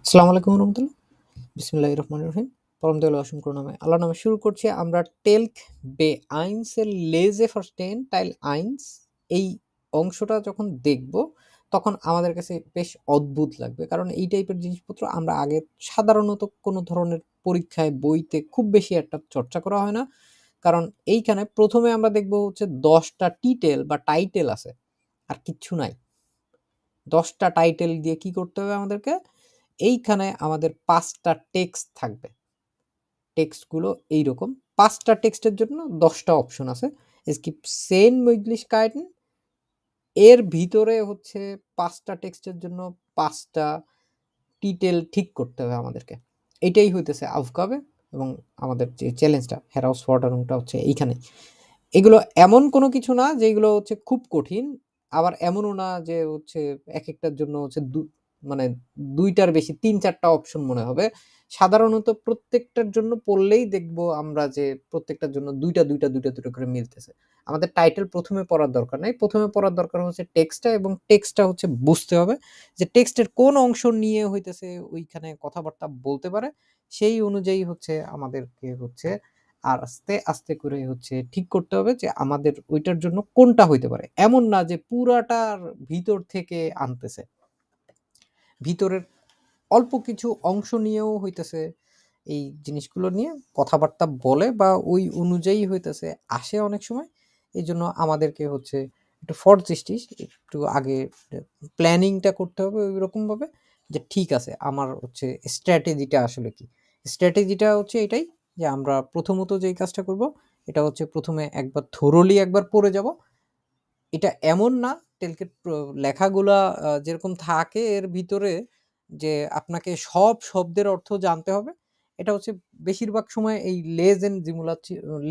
আসসালামু আলাইকুম রহমতুল্লাহ। বিসমিল্লাহির রহমানির রহিম। পরম দয়ালু অসীম করুণাময় আল্লাহর নামে শুরু করছি। আমরা টেলক বে আইনসের লেজে ফার্স্টেন টাইল আইনস এই অংশটা যখন দেখব তখন আমাদের কাছে বেশ অদ্ভুত লাগবে, কারণ এই টাইপের জিনিসপত্র আমরা আগে সাধারণত কোনো ধরনের পরীক্ষায় বইতে খুব বেশি একটা চর্চা করা হয় না। কারণ এইখানে প্রথমে আমরা দেখব হচ্ছে 10টা টিটেল বা টাইটেল আছে, আর কিচ্ছু নাই। 10টা টাইটেল দিয়ে কি করতে হবে আমাদেরকে? এইখানে আমাদের 5টা টেক্সট থাকবে। টেক্সটগুলো এইরকম। 5টা টেক্সটের জন্য 10টা অপশন আছে। Es gibt 10 Möglichkeiten। এর ভিতরে হচ্ছে 5টা টেক্সটের জন্য 5টা টিটেল ঠিক করতে হবে আমাদেরকে। এইটাই হইতেছে আফগাবে এবং আমাদের যে চ্যালেঞ্জটা হেরাউসফর্ডারটা হচ্ছে এইখানেই। এগুলো এমন কোনো কিছু না যেগুলো হচ্ছে খুব কঠিন, আবার এমনও না যে হচ্ছে একেকটার জন্য হচ্ছে মানে ২টার বেশি ৩-৪টা অপশন মনে হবে। সাধারণত প্রত্যেকটার জন্য পড়লেই দেখবো আমরা যে প্রত্যেকটার জন্য ২টা করে মিলতেছে। আমাদের টাইটেল ১ম এ পড়ার দরকার নাই। ১ম এ পড়ার দরকার হচ্ছে টেক্সটটা, এবং টেক্সটটা হচ্ছে বুঝতে হবে যে টেক্সটের কোন অংশ নিয়ে হইতেছে ওইখানে কথাবার্তা বলতে পারে। সেই অনুযায়ী হচ্ছে আমাদেরকে হচ্ছে আর আস্তে করে হচ্ছে ঠিক করতে হবে যে আমাদের ওইটার জন্য কোনটা হইতে পারে। এমন না যে পুরাটার ভিতর থেকে আনতেছে। ভিতরের অল্প কিছু অংশ নিয়েও হইতেছে এই জিনিসগুলো নিয়ে কথাবার্তা বলে বা ওই অনুযায়ী হইতেছে আসে অনেক সময়। এইজন্য আমাদেরকে হচ্ছে একটু ফরজিস্টি একটু আগে প্ল্যানিংটা করতে হবে ওইরকমভাবে যে ঠিক আছে আমার হচ্ছে স্ট্র্যাটেজিটা আসলে কি? স্ট্র্যাটেজিটা হচ্ছে এটাই যে আমরা প্রথমত যেই কাজটা করব এটা হচ্ছে ১ম এ একবার থোরোলি একবার পড়ে যাব। এটা এমন না টেলকের লেখাগুলা যেরকম থাকে এর ভিতরে যে আপনাকে সব শব্দের অর্থ জানতে হবে। এটা হচ্ছে বেশিরভাগ সময় এই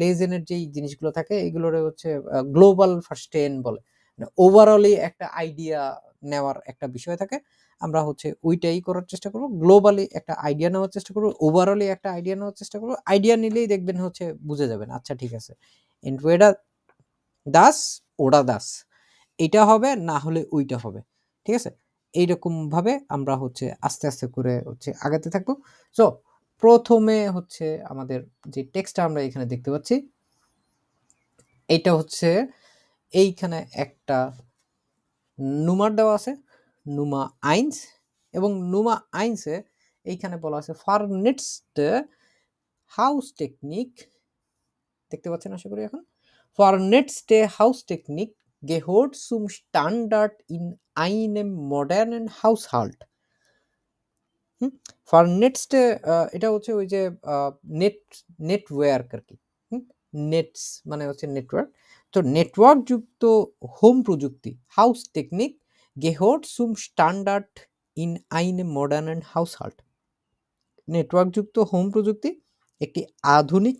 লেজেনের যেই জিনিসগুলো থাকে এগুলোরে হচ্ছে গ্লোবাল ফার্স্টেন বলে। মানে ওভারঅলি একটা আইডিয়া নেওয়ার একটা বিষয় থাকে। আমরা হচ্ছে ওইটাই করার চেষ্টা করব। গ্লোবালি একটা আইডিয়া নেওয়ার চেষ্টা করব। ওভারঅলি একটা আইডিয়া নেওয়ার চেষ্টা করব। আইডিয়া নিলেই দেখবেন হচ্ছে বুঝে যাবেন। আচ্ছা ঠিক আছে। এন্টুয়েডা দাস, ওডা দাস। এটা হবে না হলে ওইটা হবে। ঠিক আছে? এইরকমভাবে আমরা হচ্ছে আস্তে করে হচ্ছে আগাতে থাকবো। সো ১ম এ হচ্ছে আমাদের যে টেক্সটটা আমরা এখানে দেখতে পাচ্ছি, এইটা হচ্ছে এইখানে একটা নুমার দেওয়া আছে, নুমা 1 এবং নুমা 1 এ এইখানে বলা আছে ফার্নেটসটে হাউসটেকনিক। দেখতে পাচ্ছেন আশা করি এখন? Vernetzte Haustechnik gehört zum Standard in einem modernen Haushalt. Hmm? Vernetzte এটা হচ্ছে ওই যে আ নেট নেটওয়র্ক আরকি। হুম? নেটস মানে হচ্ছে নেটওয়ার্ক। তো নেটওয়ার্ক যুক্ত হোম প্রযুক্তি house technique gehört zum Standard in einem modernen Haushalt. Network যুক্ত হোম প্রযুক্তি একটি আধুনিক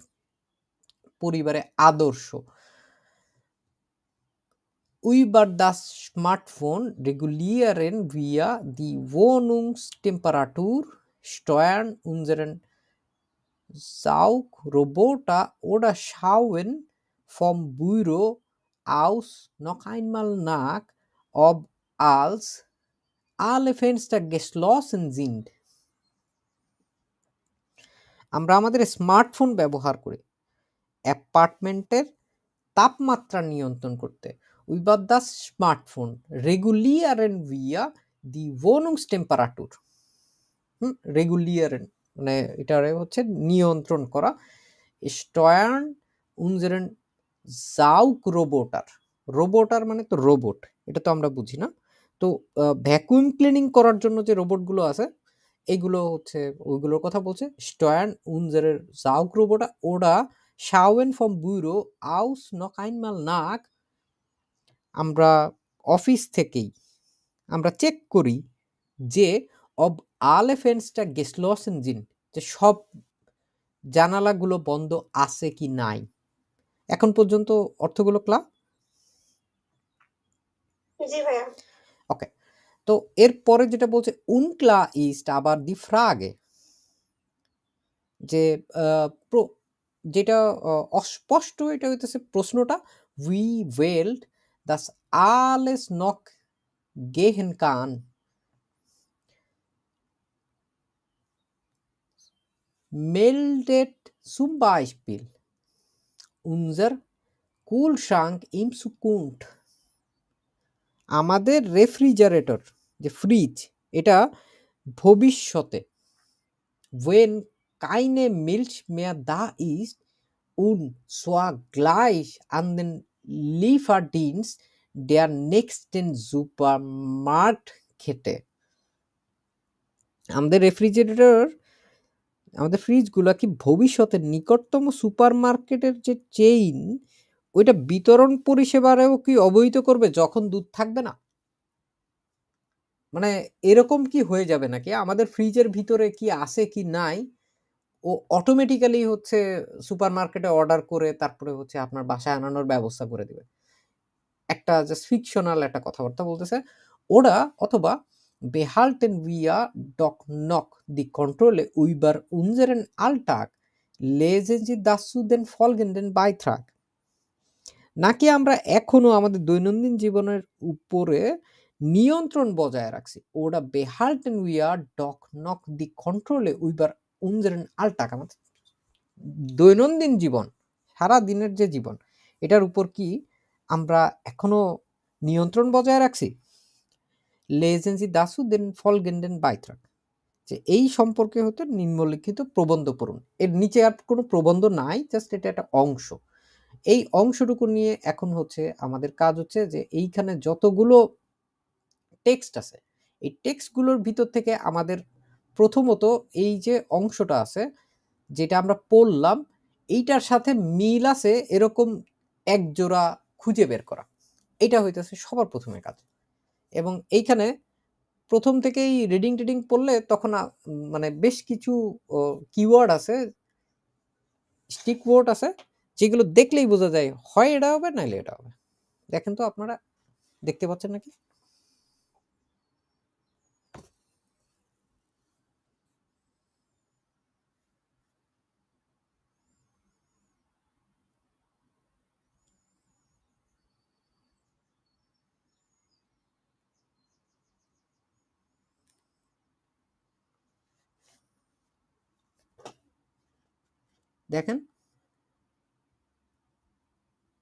পরিবারে আদর্শ। Über das Smartphone regulieren wir die Wohnungstemperatur, steuern unseren Saugroboter oder schauen vom Büro aus noch einmal nach, ob als alle Fenster geschlossen sind. আমরা আমাদের smartphone ব্যবহার করি অ্যাপার্টমেন্টের তাপমাত্রা নিয়ন্ত্রণ করতে। Über das Smartphone regulieren wir die Wohnungstemperatur. রেগুলিয়ারেন মানে এটারে হচ্ছে নিয়ন্ত্রণ করা। Steuern unseren Saugroboter. রোবোটার মানে তো রোবট। এটা তো আমরা বুঝি না। তো ভ্যাকুয়াম ক্লিনিং করার জন্য যে রোবটগুলো আছে এগুলো হচ্ছে ওইগুলোর কথা বলছে। Steuern unsere Saugroboter oder schauen vom Büro aus noch einmal nach. আমরা অফিস থেকেই আমরা চেক করি যে ob alle Fenster geschlossen sind, যে সব জানালাগুলো বন্ধ আছে কি নাই। এখন পর্যন্ত অর্থগুলো জি ভাইয়া। ওকে। তো এরপরে যেটা বলছে unklar ist aber die Frage, যে যেটা অস্পষ্ট এটা হইতেছে প্রশ্নটা wie welt das alles noch gehen kann. meldet zum Beispiel unser Kühlschrank in Zukunft. আমাদের রেফ্রিজারেটর যে ফ্রিজ এটা ভবিষ্যতে when keine Milch mehr da ist und zwar gleich an den Lieferdienst der nächsten Supermarktkette. আমাদের refrigerator আমাদের ফ্রিজগুলা কি ভবিষ্যতের নিকটতম সুপারমার্কেটের যে চেইন ওইটা বিতরণ পরিষেবারেও কি অবহিত করবে যখন দুধ থাকবে না? মানে এরকম কি হয়ে যাবে নাকি আমাদের ফ্রিজের ভিতরে কি আছে কি নাই ও অটোমেটিক্যালি হচ্ছে সুপারমার্কেটে অর্ডার করে তারপরে হচ্ছে আপনার বাসায় আনানোর ব্যবস্থা করে দিবে? একটা জাস্ট ফিকশনাল একটা কথাবার্তা বলতেছে ওরা, অথবা behalten wir doch noch die Kontrolle über unseren Alltag, lesen Sie dazu den folgenden Beitrag. নাকি আমরা এখনো আমাদের দৈনন্দিন জীবনের উপরে নিয়ন্ত্রণ বজায় রাখছি? ওরা behalten wir doch noch die Kontrolle über unseren Alltag, আমাদের দৈনন্দিন জীবন, সারা দিনের যে জীবন এটার উপর কি আমরা এখনো নিয়ন্ত্রণ বজায় রাখছি? Lesen Sie dazu den folgenden Beitrag. যে এই সম্পর্কে হতে নিম্নলিখিত প্রবন্ধ পড়ুন। এর নিচে আর কোনো প্রবন্ধ নাই, জাস্ট এটা একটা অংশ। এই অংশটুকু নিয়ে এখন হচ্ছে আমাদের কাজ হচ্ছে যে এইখানে যতগুলো টেক্সট আছে এই টেক্সটগুলোর ভিতর থেকে আমাদের প্রথমত এই যে অংশটা আছে যেটা আমরা পড়লাম এইটার সাথে মিল আছে এরকম এক জোড়া খুঁজে বের করা, এটা হইতেছে সবার প্রথমে কাজ। এবং এইখানে প্রথম থেকেই রিডিং টিডিং পড়লে তখন মানে বেশ কিছু কিওয়ার্ড আছে, স্টিক ওয়ার্ড আছে যেগুলো দেখলেই বোঝা যায় হয় এটা হবে নাইলে এটা হবে। দেখেন তো আপনারা দেখতে পাচ্ছেন নাকি? দেখেন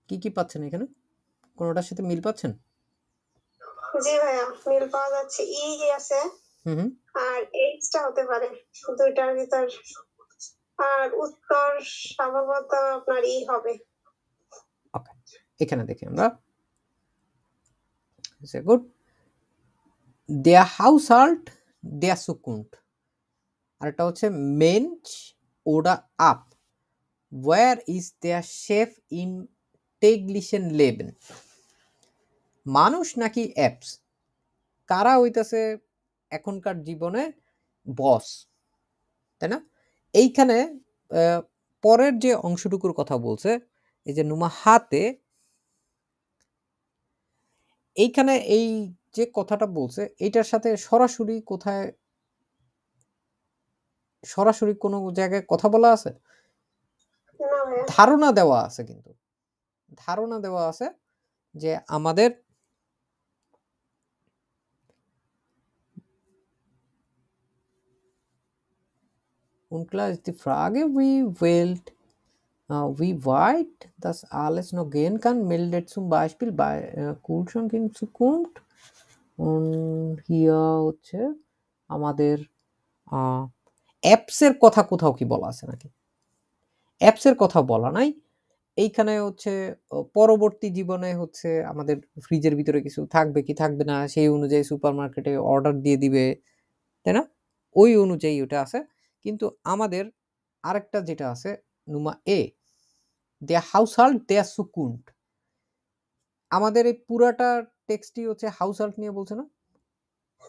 কি কি পাচ্ছেন এখানে, কোনোটার সাথে মিল পাচ্ছেন? জি ভাইয়া, মিল পাওয়া যাচ্ছে। ই আছে আর এইচটা হতে পারে দুইটার ভিতর, আর উত্তর সম্ভবত আপনার ই হবে। ওকে, এখানে দেখি আমরা good der Haushalt der Zukunft, আর এটা হচ্ছে Mensch oder App, where is der Chef im täglichen Leben? মানুষ নাকি অ্যাপস, কারা হইতাছে এখনকার জীবনে বস, তাই না? এইখানে পরের যে অংশটুকুর কথা বলছে এই যে নুমা হাতে, এইখানে এই যে কথাটা বলছে এইটার সাথে সরাসরি কোথায় সরাসরি কোনো জায়গায় কথা বলা আছে? ধারণা দেওয়া আছে, কিন্তু ধারণা দেওয়া আছে যে আমাদের unklar ist die Frage, wie weit das alles noch gehen kann, meldet zum Beispiel bei Kühlschrank in Zukunft und hier হচ্ছে আমাদের অ্যাপসের কথা কোথাও কি বলা আছে নাকি? অ্যাপসের কথা বলা নাই। এইখানে হচ্ছে পরবর্তী জীবনে হচ্ছে আমাদের ফ্রিজের ভিতরে কিছু থাকবে কি থাকবে না সেই অনুযায়ী সুপারমার্কেটে অর্ডার দিয়ে দিবে, তাই না? ওই অনুযায়ী ওটা আছে। কিন্তু আমাদের আরেকটা যেটা আছে নুমা এ, der Haushalt der Zukunft, আমাদের এই পুরাটা টেক্সটই হচ্ছে হাউসহাল্ট নিয়ে বলছে না,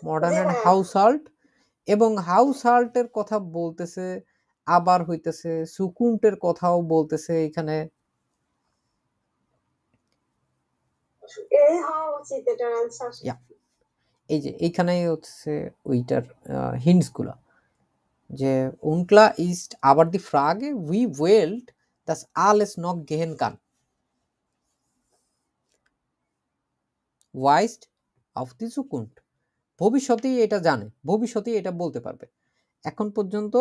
মডার্ন অ্যান্ড হাউসহাল্ট, এবং হাউসহাল্টের কথা বলতেছে, আবার হইতেছে সুকুন্টের কথাও বলতেছে এখানে। এই যে এইখানেই হচ্ছে ওইটার হিন্টস গুলা যে unklar ist aber die Frage, wie weit das alles noch gehen kann, weist auf die Zukunft, ভবিষ্যতেই এটা জানে, ভবিষ্যতেই এটা বলতে পারবে। এখন পর্যন্ত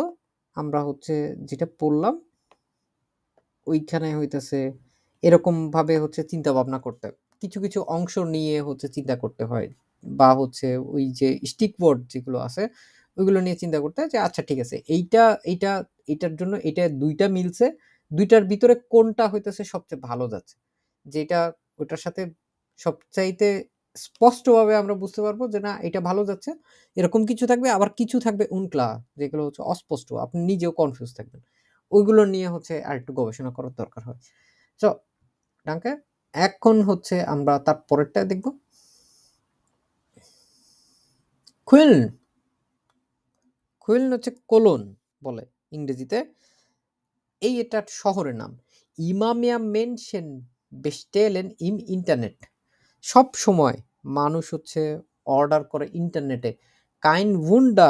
আমরা হচ্ছে যেটা পড়লাম ওইখানে হইতেছে এরকম ভাবে হচ্ছে চিন্তা ভাবনা করতে কিছু কিছু অংশ নিয়ে হচ্ছে চিন্তা করতে হয় বা হচ্ছে ওই যে স্টিক ওয়ার্ড যেগুলো আছে ওইগুলো নিয়ে চিন্তা করতে হয় যে আচ্ছা ঠিক আছে এইটা এটার জন্য এটা দুইটা মিলছে দুইটার ভিতরে কোনটা হইতেছে সবচেয়ে ভালো যাচ্ছে যেটা ওটার সাথে সবচাইতে স্পষ্টভাবে আমরা বুঝতে পারবো যে না এটা ভালো যাচ্ছে এরকম কিছু থাকবে আবার কিছু থাকবে উনক্লা যেগুলো হচ্ছে অস্পষ্ট আপনি নিজেও কনফিউজ থাকবেন ওইগুলো নিয়ে হচ্ছে আর একটু গবেষণা করার দরকার হয় সো ডাঙ্কে এখন হচ্ছে আমরা তার পরেরটা দেখব কুইলন কুইলন হচ্ছে কোলন বলে ইংরেজিতে এটা শহরের নাম ইমামিয়া মেনশন বেস্টেলেন ইম ইন্টারনেট সব সময় মানুষ হচ্ছে অর্ডার করে ইন্টারনেটে কাইন উন্ডা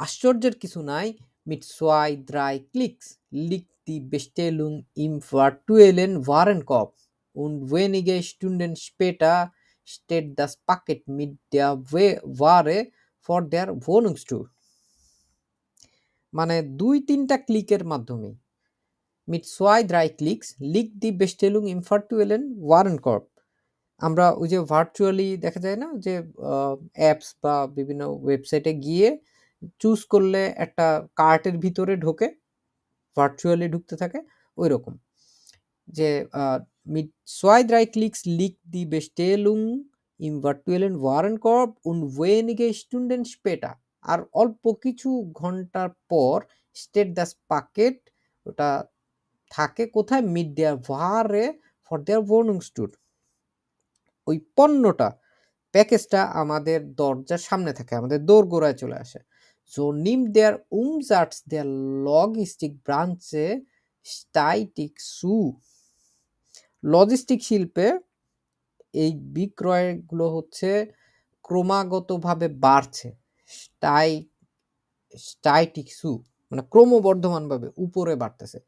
আশ্চর্যের কিছু নাই mit 2-3 Klicks liegt die Bestellung im virtuellen Warenkorb und wenige Stunden später steht das Paket mit der Ware vor der Wohnungstür মানে 2-3টা ক্লিকের মাধ্যমে mit 2-3 Klicks liegt die Bestellung im virtuellen Warenkorb আমরা ওই যে ভার্চুয়ালি দেখা যায় না যে অ্যাপস বা বিভিন্ন ওয়েবসাইটে গিয়ে চুজ করলে একটা কার্টের ভিতরে ঢোকে ভার্চুয়ালি ঢুকতে থাকে ওই রকম যে mit 2-3 Klicks liegt die Bestellung im virtuellen Warenkorb und wenige Stunden später আর অল্প কিছু ঘন্টার পর স্টেট দাস পাকেট ওটা থাকে কোথায় মিড দেয়ার ভারে ফর দেয়ার Wohnungstür ওই পণ্যটা প্যাকেজটা আমাদের দরজার সামনে থাকে আমাদের দোরগোড়ায় চলে আসে so nimmt der Umsatz der Logistikbranche stetig zu logistic শিল্পে এই বিক্রয়গুলো হচ্ছে ক্রমাগতভাবে বাড়ছে স্টাইটিক সু মানে ক্রমবর্ধমানভাবে উপরে বাড়তেছে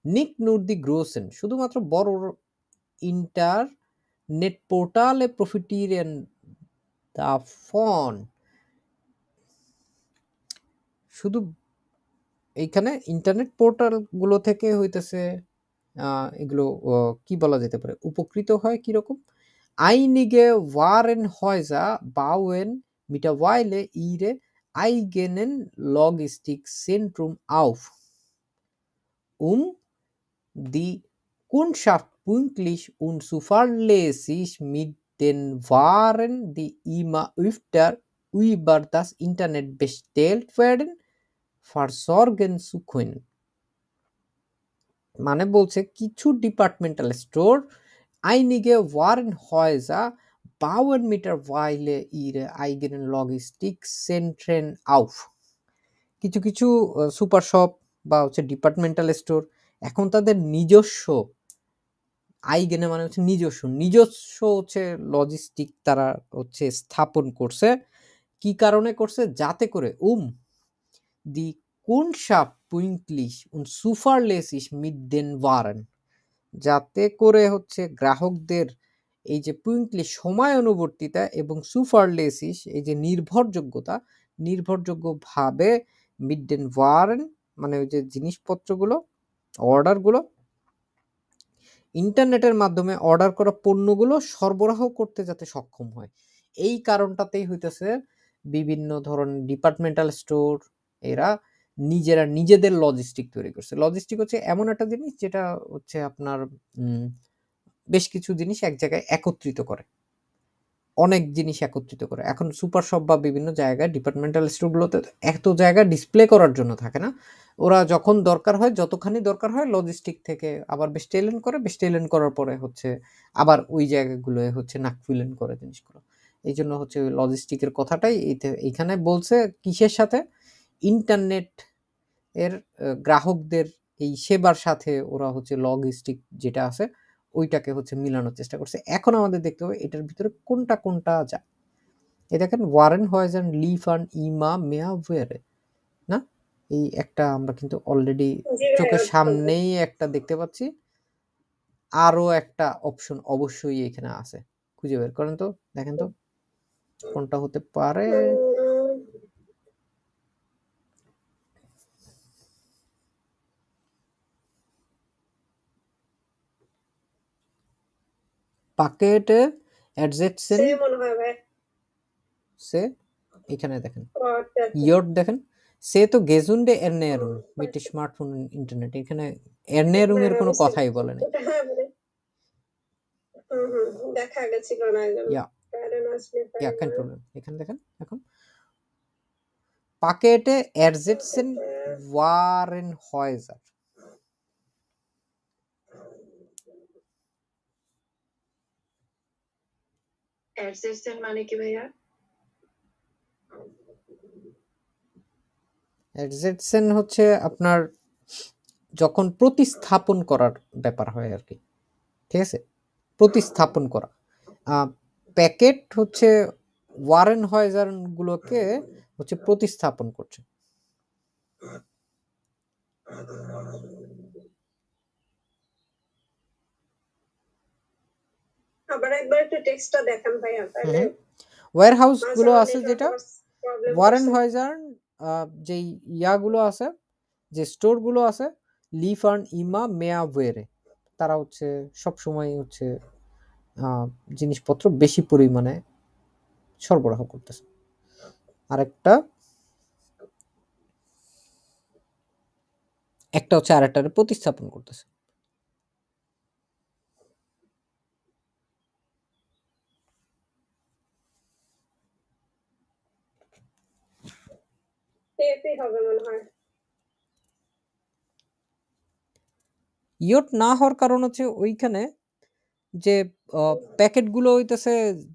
নিক নূর দি গ্রোসেন শুধুমাত্র বড় ইন্টারনেট পোর্টালে প্রফিটিরিয়ান দা ফন শুধু এইখানে ইন্টারনেট পোর্টালগুলো থেকে হইতেছে এগুলো কি বলা যেতে পারে উপকৃত হয় কিরকম einige Warenhäuser bauen mittlerweile ihre eigenen Logistikzentrum auf, um die Kundschaft pünktlich und zuverlässig mit den Waren, die immer öfter über das Internet bestellt werden, versorgen zu können. মানে বলছে কিছু departmental store einige Warenhäuser bauen mittlerweile ihre eigenen Logistikzentren auf কিছু কিছু super shop বা হচ্ছে departmental store এখন তাদের নিজস্ব আইগেনে মানে হচ্ছে নিজস্ব হচ্ছে লজিস্টিক তারা হচ্ছে স্থাপন করছে কি কারণে করছে যাতে করে দি Kundschaft pünktlich und zuverlässig mit den Waren যাতে করে হচ্ছে গ্রাহকদের এই যে পুইন্টলি সময় অনুবর্তিতা এবং সুপারলেসিস এই যে নির্ভরযোগ্যভাবে মিডডেন ওয়ারেন মানে ওই যে জিনিসপত্রগুলো অর্ডারগুলো ইন্টারনেটের মাধ্যমে অর্ডার করা পণ্যগুলো সরবরাহ করতে যাতে সক্ষম হয় এই কারণটাতেই হইতেছে বিভিন্ন ধরনের ডিপার্টমেন্টাল স্টোর এরা নিজেদের লজিস্টিক তৈরি করছে লজিস্টিক হচ্ছে এমন একটা জিনিস যেটা হচ্ছে আপনার বেশ কিছু জিনিস এক জায়গায় একত্রিত করে অনেক জিনিস একত্রিত করে এখন সুপার শপ বা বিভিন্ন জায়গায় ডিপার্টমেন্টাল স্টোরগুলোতে এত জায়গা ডিসপ্লে করার জন্য থাকে না ওরা যখন দরকার হয় যতখানি দরকার হয় লজিস্টিক থেকে আবার বেস্টেলেন করার পরে হচ্ছে আবার ওই জায়গাগুলোয় হচ্ছে নাকফিলেন করে জিনিসগুলো এই জন্য হচ্ছে ওই লজিস্টিকের কথাটাই এইখানে বলছে কিসের সাথে ইন্টারনেট এর গ্রাহকদের এই সেবার সাথে ওরা হচ্ছে লজিস্টিক যেটা আছে ওইটাকে হচ্ছে মিলানোর চেষ্টা করছে এখন আমাদের দেখতে হবে এটার ভিতরে কোনটা যায় এই দেখেন ওয়ারেন হয়েজেন লিফান ইমা মেয়াওয়ের না এই একটা আমরা কিন্তু অলরেডি চোখের সামনেই একটা দেখতে পাচ্ছি আরো একটা অপশন অবশ্যই এখানে আছে খুঁজে বের করেন তো দেখেন তো কোনটা হতে পারে পাকেটে অ্যাডজেসেন্ট সে মনে হয় ভাই সে এখানে দেখেন ও, আচ্ছা, আচ্ছা। ইয়ট দেখেন সে তো গেজুন্ডে এরনেরুন মিট স্মার্টফোন ইন্টারনেট এখানে এরনেরুং এর কোনো বুঝতে কথাই পেরেছি। বলে নাই ওটা মানে দেখা গেছিল না একজন ইয়া প্যারানসলি কেন প্রবলেম এখানে দেখেন এখন পাকেটে অ্যাডজেসেন্ট ওয়ারেনহয়জার অ্যাডজেসেন্ট মানে কি ভাইয়া অ্যাডজেসেন্ট হচ্ছে আপনার যখন প্রতিস্থাপন করার ব্যাপার হয় আর কি ঠিক আছে প্রতিস্থাপন করা প্যাকেট হচ্ছে ওয়ারেনহয়জার গুলোকে হচ্ছে প্রতিস্থাপন করছে আবার একবার একটু টেক্সটটা দেখান ভাইয়া তাহলে ওয়্যারহাউস গুলো আমার আছে network যেটা problem ওয়ারেনহয়জার যেই ইয়াগুলো আছে যে স্টোর গুলো আছে লিফার্ন ইমা মেয়াওয়েরে তারা হচ্ছে সব সময় হচ্ছে জিনিসপত্র বেশি পরিমাণে সরবরাহ করতেছে আরেকটা একটা হচ্ছে আরেকটারে প্রতিস্থাপন করতেছে এতেই হবে মনে হয় ইয়ট না হওয়ার কারণ হচ্ছে ওইখানে যে প্যাকেটগুলো হইতেছে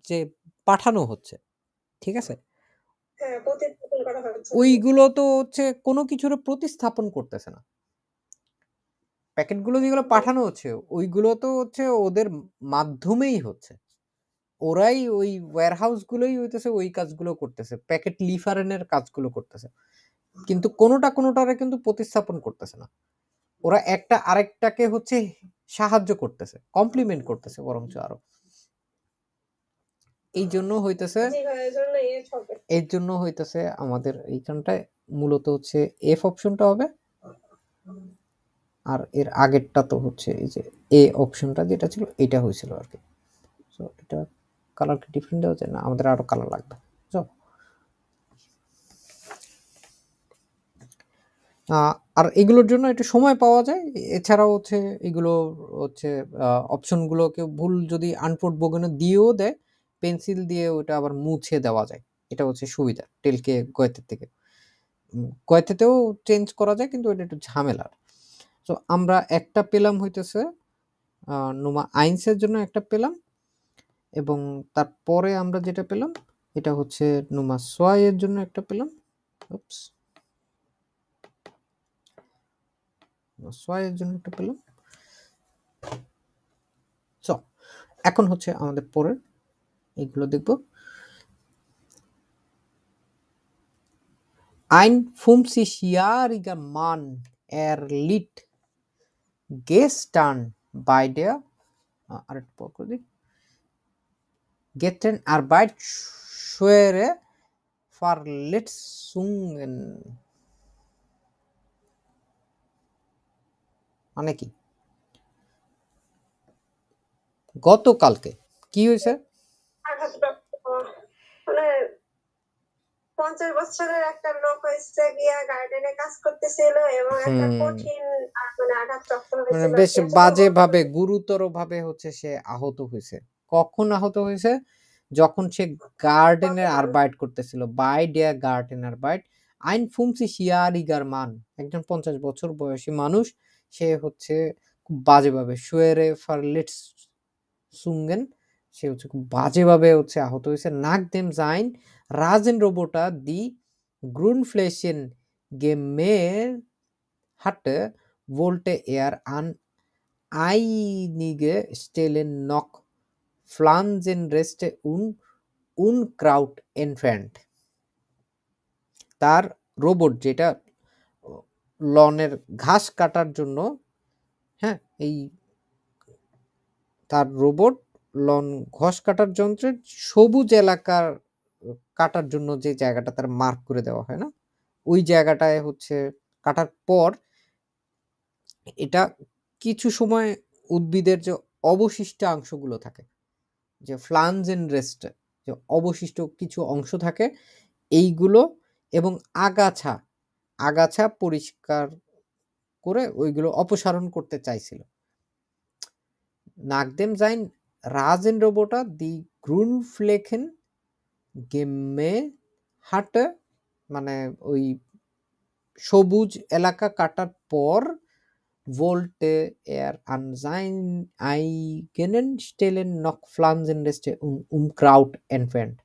যে পাঠানো হচ্ছে ঠিক আছে হ্যাঁ প্রতিস্থাপন করা হচ্ছে ওইগুলো তো হচ্ছে কোনো কিছুর প্রতিস্থাপন করতেছে না প্যাকেটগুলো যেগুলো পাঠানো হচ্ছে ওইগুলো তো হচ্ছে ওদের মাধ্যমেই হচ্ছে ওরাই ওই ওয়্যারহাউসগুলোই হইতেছে ওই কাজগুলো করতেছে প্যাকেট লিফারেনের কাজগুলো করতেছে কিন্তু কোনোটারে কিন্তু প্রতিস্থাপন করতেছে না ওরা একটা আরেকটাকে হচ্ছে সাহায্য করতেছে কমপ্লিমেন্ট করতেছে বরঞ্চ আরো এই জন্য হইতেছে এর জন্য হইতেছে আমাদের এইখানটায় মূলত হচ্ছে এফ অপশনটা হবে আর এর আগেরটা তো হচ্ছে এই যে এ অপশনটা যেটা ছিল এটা হয়েছিল আর কি সো এটা কালার কি ডিফারেন্ট হচ্ছে না আমাদের আরো কালার লাগবে সো আর এগুলোর জন্য একটু সময় পাওয়া যায় এছাড়াও হচ্ছে এগুলো হচ্ছে অপশনগুলোকে ভুল যদি আনপোর্ট বগনে দিয়েও দেয় পেন্সিল দিয়ে ওটা আবার মুছে দেওয়া যায় এটা হচ্ছে সুবিধা টেলকে গয়েতের থেকে গয়েতেতেও চেঞ্জ করা যায় কিন্তু এটা একটু ঝামেলার তো আমরা একটা পেলাম হইতেছে নোমা আইন্সের জন্য একটা পেলাম এবং তারপরে আমরা যেটা পেলাম এটা হচ্ছে নোমা সোয়াইয়ের জন্য একটা পেলাম উপস সোয়াইয়ের জন্য একটা পেলাম সো এখন হচ্ছে আমাদের পরের এইগুলো দেখব ein 50-jähriger Mann erlitt gestern bei der gestern Arbeit schwere Verletzungen মানে কি গতকালকে কি হয়েছে মানে 50 বছরের একটা লোক হয়েছে গিয়া গার্ডেনে কাজ করতেছিল এবং একটা কঠিন মানে আঘাতপ্রাপ্ত হয়েছিল মানে বেশ বাজে ভাবে গুরুতর ভাবে হচ্ছে সে আহত হয়েছে কখন আহত হয়েছে যখন সে গার্ডেনের আরবাইট করতেছিল বাই ডেয়ার গার্ডেন আরবাইট আইন ফুমসি শিয়ারিগার মান একজন 50 বছর বয়সী মানুষ সে হচ্ছে খুব বাজেভাবে শুয়েরে ফারলিটস সুঙ্গেন সে হচ্ছে খুব বাজেভাবে হচ্ছে আহত হয়েছে নাক দেম জাইন রাজেন রোবোটা দি গ্রুনফ্লেশন গেমের hatte wollte er an einige Stellen noch Pflanzenreste und Unkraut entfernt. তার রোবট যেটা লনের ঘাস কাটার জন্য হ্যাঁ এই তার রোবট লন ঘাস কাটার যন্ত্রের সবুজ এলাকার কাটার জন্য যে জায়গাটা তার মার্ক করে দেওয়া হয় না ওই জায়গাটায় হচ্ছে কাটার পর এটা কিছু সময় উদ্ভিদের যে অবশিষ্ট অংশগুলো থাকে যে ফ্লাঞ্জেন রেস্টে যে অবশিষ্ট কিছু অংশ থাকে এইগুলো এবং আগাছা পরিষ্কার করে ওইগুলো অপসারণ করতে চাইছিল। নাকদেম যাইন রাজেন রোবটা দি গ্রুনফ্লেখেন গেমে হাটে, মানে ওই সবুজ এলাকা কাটার পর wollte an seinen eigenen Stellen noch Pflanzenreste und Unkraut entfernt.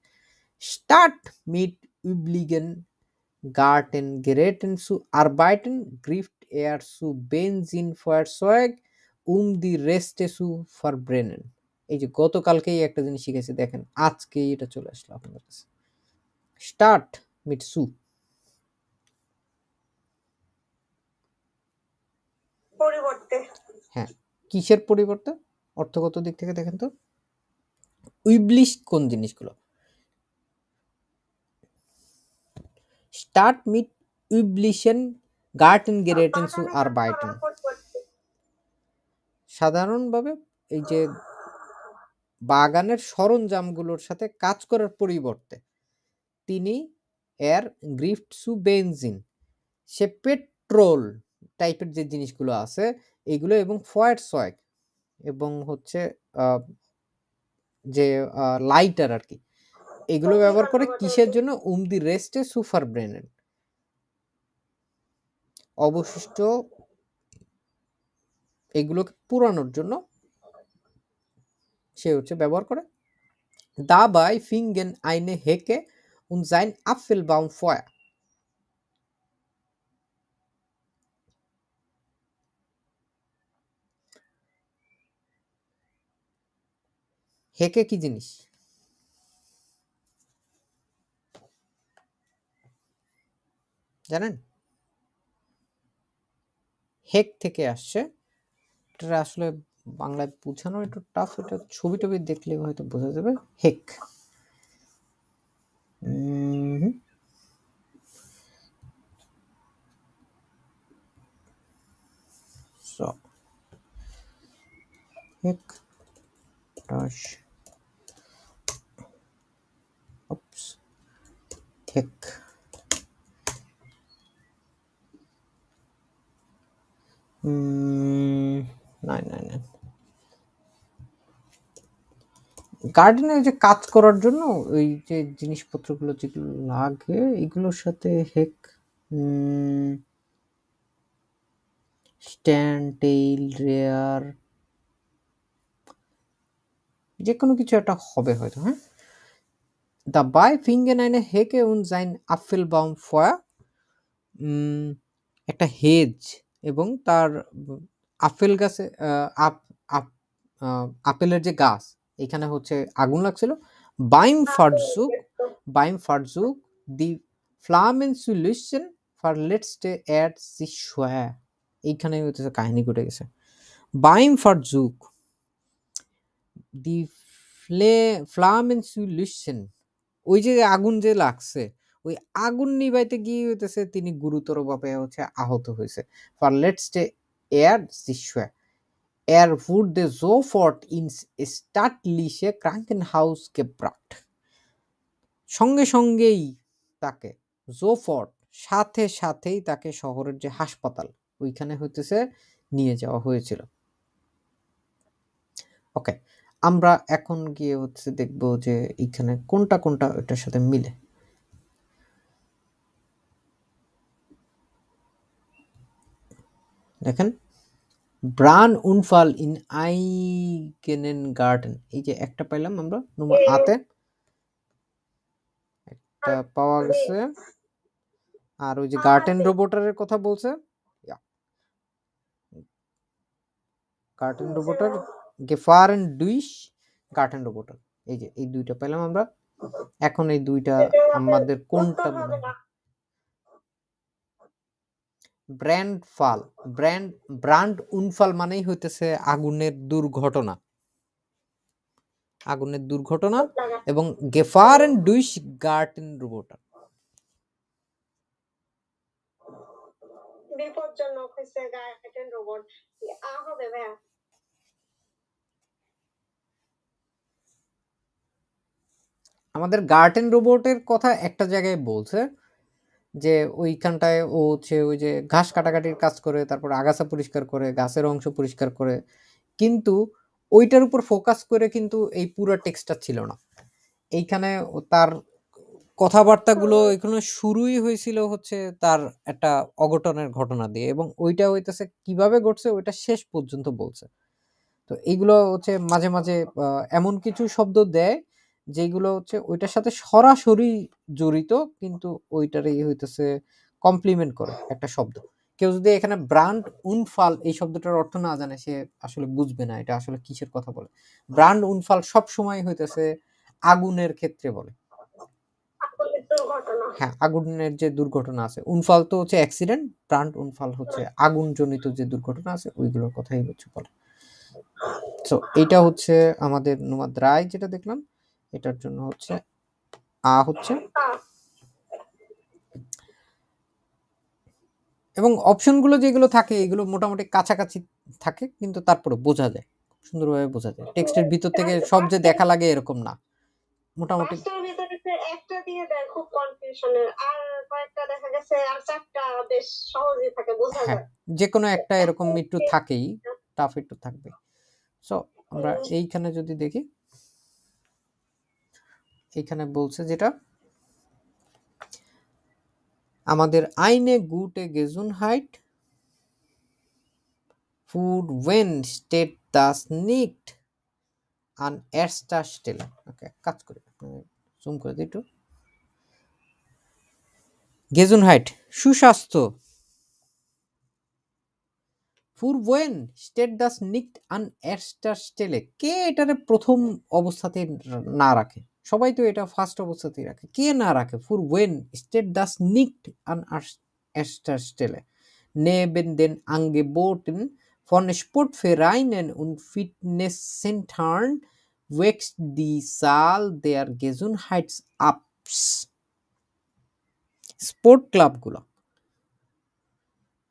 Statt mit üblichen Gartengeräten zu arbeiten, griff er zu Benzinfeuerzeug, die Reste zu verbrennen. এই যে গতকালকেই একটা জিনিস শিখেছি, দেখেন আজকেই এটা চলে আসলো আপনাদের কাছে। স্টার্ট মিট সু, পরিবর্তে। হ্যাঁ, কিসের পরিবর্তে? অর্থগত দিক থেকে দেখেন তো, উইবলিশ কোন জিনিসগুলো? স্টার্ট মিট üblichen Gartengeräten zu arbeiten. সাধারণভাবে এই যে বাগানের সরঞ্জামগুলোর সাথে কাজ করার পরিবর্তে তিনি এর গ্রিফট সু বেনজিন, সে পেট্রোল টাইপের যে জিনিসগুলো আছে এইগুলো এবং ফয়েরসয়েগ এবং হচ্ছে যে লাইটার আর কি, এগুলো ব্যবহার করে কিসের জন্য? দি রেস্টে সুফার ব্রেনেন, অবশিষ্ট এগুলোকে পুরানোর জন্য সে হচ্ছে ব্যবহার করে। Dabei fingen eine Hecke und sein Apfelbaum Feuer. হেকে কি জিনিস জানেন? হেক থেকে আসছে, এটা আসলে বাংলায় বোঝানো একটু টাফ, এটা ছবি টবি দেখলে হয়তো বোঝা যাবে। হেক হেক হেক গার্ডেনে যে কাজ করার জন্য ওই যে জিনিসপত্রগুলো যেগুলো লাগে এগুলোর সাথে হেক স্ট্যান্ড, টেইল, রেয়ার, যে কোনো কিছু একটা হবে হয়তো। হ্যাঁ, Dabei fingen eine Hecke und sein Apfelbaum Feuer, একটা হেজ এবং তার আপেল গাছে আপেলের যে গাছ এখানে হচ্ছে আগুন লাগছিল। Beim Verzug die Flammen zu löschen verletzte er sich schwer. এইখানে হচ্ছে কাহিনী ঘটে গেছে। Beim Verzug die Flammen zu löschen, ওই যে আগুন যে লাগছে ওই আগুন নিভাইতে গিয়ে হইতেছে তিনি গুরুতরভাবে হচ্ছে আহত হয়েছে। Verletzte er sich schwer. Er wurde sofort ins staatliche Krankenhaus gebracht. সঙ্গে সঙ্গেই তাকে sofort, সাথে সাথেই তাকে শহরের যে হাসপাতাল ওইখানে হইতেছে নিয়ে যাওয়া হয়েছিল। ওকে, আমরা এখন গিয়ে হচ্ছে দেখব যে এখানে কোনটা কোনটা এটার সাথে মিলে। দেখেন, ব্রান উনফাল ইন আইগেনেন গার্ডেন, এই যে একটা পাইলাম আমরা নম্বর আতে, একটা পাওয়া গেছে। আর ওই যে গার্ডেন রোবটারের কথা বলছে, গার্ডেন রোবটার গেফারেন ডুইশ গার্ডেন রোবটার, এই যে এই দুইটা পেলাম আমরা। এখন এই দুইটা আমাদের কোনটা মনে হয়? ব্র্যান্ড উনফাল মানেই হইতেছে আগুনের দুর্ঘটনা, আগুনের দুর্ঘটনা, এবং গেফারেন ডুইশ গার্ডেন রোবটার বিপজ্জনক হইছে গার্ডেন রোবট। হবে ভাইয়া আমাদের গার্টেন রোবটের কথা একটা জায়গায় বলছে যে ওইখানটায় ও হচ্ছে ওই যে ঘাস কাটাকাটির কাজ করে, তারপর আগাছা পরিষ্কার করে, গাছের অংশ পরিষ্কার করে, কিন্তু ওইটার উপর ফোকাস করে কিন্তু এই পুরো টেক্সটটা ছিল না এইখানে। তার কথাবার্তাগুলো এখানে শুরুই হয়েছিল হচ্ছে তার একটা অঘটনের ঘটনা দিয়ে, এবং ওইটা হইতেছে কিভাবে ঘটছে ওইটা শেষ পর্যন্ত বলছে। তো এইগুলো হচ্ছে মাঝে মাঝে এমন কিছু শব্দ দেয় যেগুলো হচ্ছে ওইটার সাথে সরাসরি জড়িত, কিন্তু ওইটারই হইতেছে কমপ্লিমেন্ট করে একটা শব্দ। কেউ যদি এখানে ব্রান্ড উনফাল এই শব্দটার অর্থ না জানে, সে আসলে বুঝবে না এটা আসলে কিসের কথা বলে। ব্রান্ড উনফাল সব সময় হইতেছে আগুনের ক্ষেত্রে বলে। হ্যাঁ, আগুনের যে দুর্ঘটনা আছে, উনফাল তো হচ্ছে অ্যাক্সিডেন্ট, ব্রান্ড উনফাল হচ্ছে আগুন জনিত যে দুর্ঘটনা আছে ওইগুলোর কথাই হচ্ছে বলে। তো এইটা হচ্ছে আমাদের নুমাদ রায় যেটা দেখলাম, এটার জন্য হচ্ছে হচ্ছে, এবং অপশনগুলো যেগুলো থাকে এগুলো মোটামুটি কাছাকাছি থাকে, কিন্তু তারপরে বোঝা যায়, সুন্দরভাবে বোঝা যায়। টেক্সটের ভিতর থেকে সব যে দেখা লাগে এরকম না, মোটামুটি একটা দিয়ে দেয় খুব কনফিউশনের, আর কয়েকটা দেখা গেছে আর চারটা বেশ সহজেই থাকে, বোঝা যায়। যে কোনো একটা এরকম একটু থাকেই, টাফ একটু থাকবে। সো আমরা এইখানে যদি দেখি, এইখানে বলছে যেটা আমাদের আইনে গুটে গেজুনহাইট ফুড ওয়েন স্টেট দাস নিট আন এরস্টা স্টেলে। ওকে, কাজ করি, জুম করে দিই একটু। গেজুনহাইট সুস্বাস্থ্য, ফুর ওয়েন স্টেট দাস নিট আন এরস্টা স্টেলে, কে এটারে প্রথম অবস্থাতে না রাখে? সবাই তো এটা ফার্স্ট অবস্থাতেই রাখে, কে না রাখে? ফুর ওয়েন স্টেট দাস নিট আন এরস্টা স্টেলে neben den Angeboten von Sportvereinen und Fitnesszentren wächst die Zahl der Gesundheits-Apps. Sport ক্লাবগুলো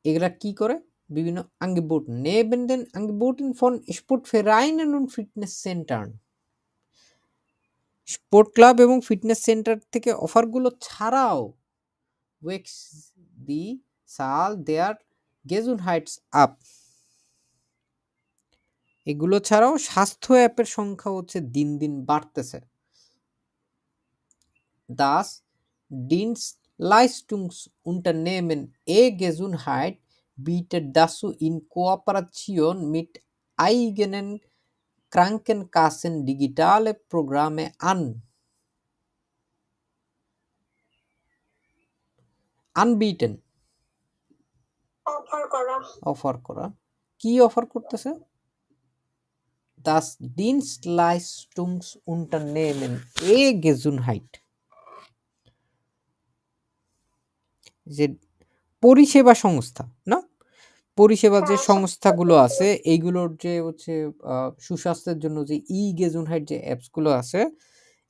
এগুলা কি করে? বিভিন্ন Angeboten neben den Angeboten von Sportvereinen und Fitnesszentren, sport club এবং ফিটনেস সেন্টার থেকে অফারগুলো ছাড়াও ওয়েক্স দি সাল দেয়ার গেজুনহাইটস আপ, এগুলো ছাড়াও স্বাস্থ্য অ্যাপের সংখ্যা হচ্ছে দিন দিন বাড়তেছে। Das Dienstleistungsunternehmen E-Gesundheit bietet dazu in Kooperation mit eigenen Krankenkassen digitale Programme an. Anbieten, offer করা। কি অফার করতেছে? Das Dienstleistungsunternehmen E-Gesundheit, যে পরিষেবা সংস্থা না, পরিষেবা যে সংস্থাগুলো আছে এইগুলোর যে হচ্ছে সুস্বাস্থ্যের জন্য যে গেজুনহাইট যে অ্যাপসগুলো আছে,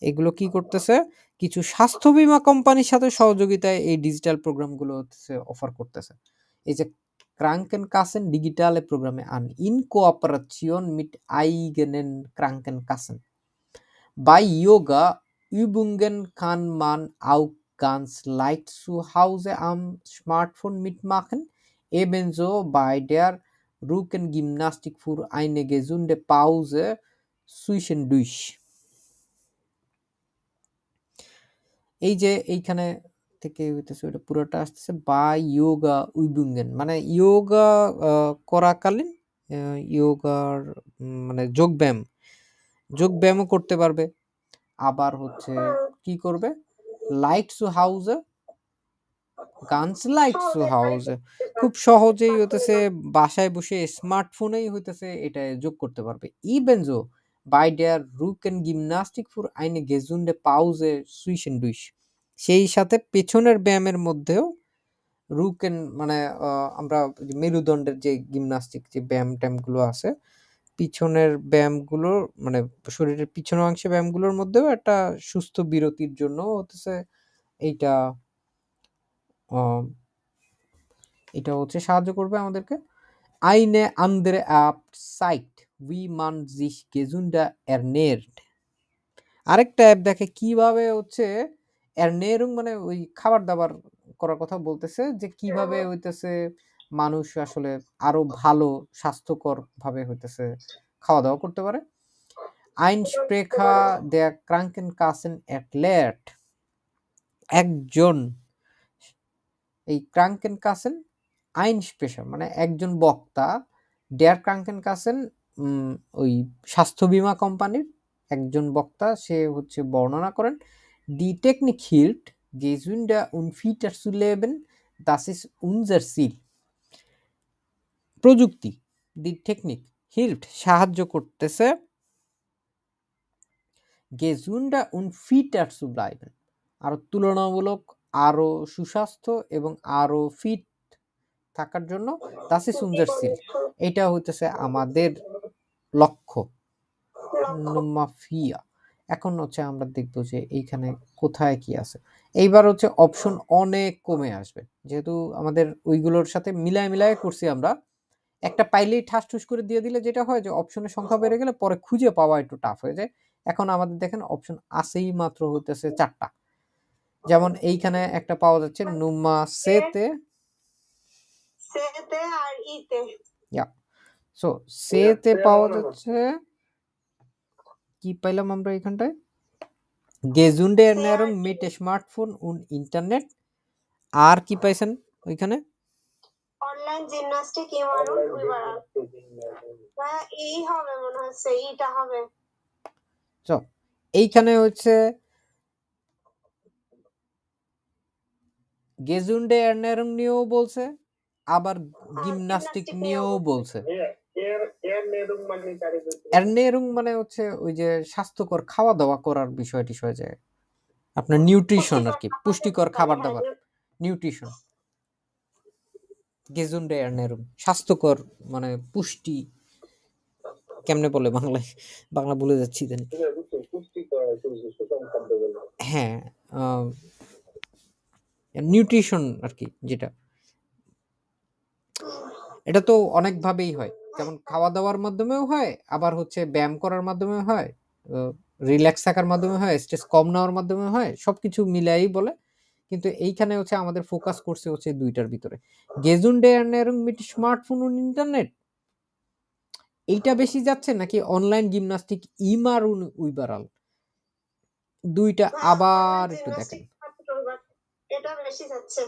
এগুলো কি করতেছে? কিছু স্বাস্থ্য বীমা কোম্পানির সাথে সহযোগিতায় এই ডিজিটাল প্রোগ্রামগুলো হচ্ছে অফার করতেছে। এই যে Krankenkassen digitale Programme an in Kooperation mit eigenen Krankenkassen. Bei Yoga-Übungen kann man auch ganz leicht zu Hause am Smartphone mitmachen, ebenso bei der Rückengymnastik für eine gesunde Pause zwischendurch. এই যে এইখানে থেকে হইতেছে ওটা পুরোটা আসতেছে বা ইয়োগা উইবুঙ্গেন, মানে ইয়োগা করাকালীন ইয়োগার মানে যোগব্যায়ামও করতে পারবে। আবার হচ্ছে কি করবে? লাইট টু হাউসে, গানস লাইট টু হাউসে খুব সহজেই হইতেছে বাসায় বসে স্মার্টফোনেই হইতেছে এটা যোগ করতে পারবে। ইবেনজো বাই দেয়ার রুকেন গিমনাস্টিক ফুর আইনে গেজুন্ডে পাউজে সুইশেন্ডুইশ, সেই সাথে পেছনের ব্যায়ামের মধ্যেও রুকেন মানে আমরা মেরুদণ্ডের যে জিমনাস্টিক যে ব্যায়াম ট্যায়ামগুলো আছে, পিছনের ব্যায়ামগুলো মানে শরীরের পিছনের অংশে ব্যায়ামগুলোর মধ্যেও একটা সুস্থ বিরতির জন্য হচ্ছে এইটা এটা হচ্ছে সাহায্য করবে আমাদেরকে। Eine andere App zeigt, wie man sich gesünder ernährt. আরেকটা অ্যাপ দেখে কিভাবে হচ্ছে এরনেরুং মানে ওই খাবার দাবার করার কথা বলতেছে যে কিভাবে হইতেছে মানুষ আসলে আরো ভালো স্বাস্থ্যকর ভাবে হইতেছে খাওয়া দাওয়া করতে পারে। আইনস্প্রেখা der Krankenkassen erklärt একজন এই Krankenkassen আইনস্প্রেশার মানে একজন বক্তা der Krankenkassen ওই স্বাস্থ্য বীমা কোম্পানির একজন বক্তা সে হচ্ছে বর্ণনা করেন die Technik hilft gesünder und fitter zu leben das ist unser Ziel প্রযুক্তি die Technik hilft সাহায্য করতেছে gesünder und fitter zu bleiben আরো তুলনামূলক আরো সুস্বাস্থ্য এবং আরো ফিট থাকার জন্য das ist unser Ziel এটা হইতেছে আমাদের লক্ষ্য Nummer 4 এখন হচ্ছে আমরা দেখব যে এইখানে কোথায় কি আছে। এইবার হচ্ছে অপশন অনেক কমে আসবে যেহেতু আমাদের ওইগুলোর সাথে মিলায় করছি আমরা একটা পাইলেই ঠাস-ঠুস করে দিয়ে দিলে যেটা হয় যে অপশনের সংখ্যা বেড়ে গেলে পরে খুঁজে পাওয়া একটু টাফ হয়ে যায়। এখন আমাদের দেখেন অপশন আছেই মাত্র হইতেছে 4টা। যেমন এইখানে একটা পাওয়া যাচ্ছে নুম্মা সেতে আর ইতে ইয়া সো সেতে পাওয়া যাচ্ছে কি পাইলাম আমরা এখানটায় gesunde Ernährung mit Smartphone und Internet আর কি পাইছেন ওইখানে অনলাইন জিমন্যাস্টিক ইমারুন উইবারাল এই হবে মনে হচ্ছে এইটা হবে তো এইখানে হচ্ছে gesunde Ernährung নিয়েও বলছে আবার জিমন্যাস্টিক নিয়েও বলছে Ernährung মানে হচ্ছে ওই যে স্বাস্থ্যকর খাওয়া দাওয়া করার বিষয়টি হয়ে যায় আপনার নিউট্রিশন আর কি পুষ্টিকর খাবার দাবার নিউট্রিশন gesunde Ernährung স্বাস্থ্যকর মানে পুষ্টি কেমনে বলে বাংলায় বাংলা ভুলে যাচ্ছি দেন হ্যাঁ নিউট্রিশন আর কি যেটা এটা তো অনেক ভাবেই হয় যেমন খাওয়া দাওয়ার মাধ্যমেও হয় আবার হচ্ছে ব্যায়াম করার মাধ্যমেও হয় রিল্যাক্স থাকার মাধ্যমে হয় স্ট্রেস কম নেওয়ার মাধ্যমে হয় সবকিছু মিলাই বলে কিন্তু এইখানে হচ্ছে আমাদের ফোকাস করছে হচ্ছে দুইটার ভিতরে gesunde Ernährung mit Smartphone und Internet এইটা বেশি যাচ্ছে নাকি অনলাইন জিমন্যাস্টিক ইমার উইবারাল দুইটা আবার একটু দেখেন এটা বেশি যাচ্ছে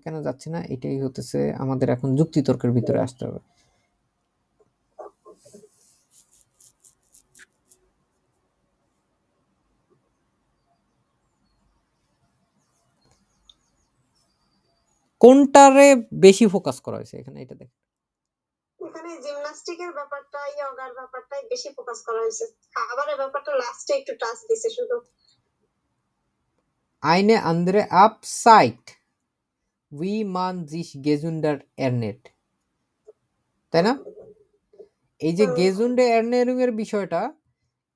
কেন যাচ্ছে না এটাই হতেছে আমাদের এখন যুক্তি তর্কের ভিতরে আসতে হবে কোনটারে বেশি ফোকাস করা হয়েছে এখানে এটা দেখেন এখানে জিমন্যাস্টিকের ব্যাপারটা ইয়োগার ব্যাপারটাই বেশি ফোকাস করা হয়েছে খাবারের ব্যাপারটা লাস্টে একটু টাচ দিছে শুধু eine andere Upside wie man sich gesunder ernährt তাই না এই যে gesunde Ernährung এর বিষয়টা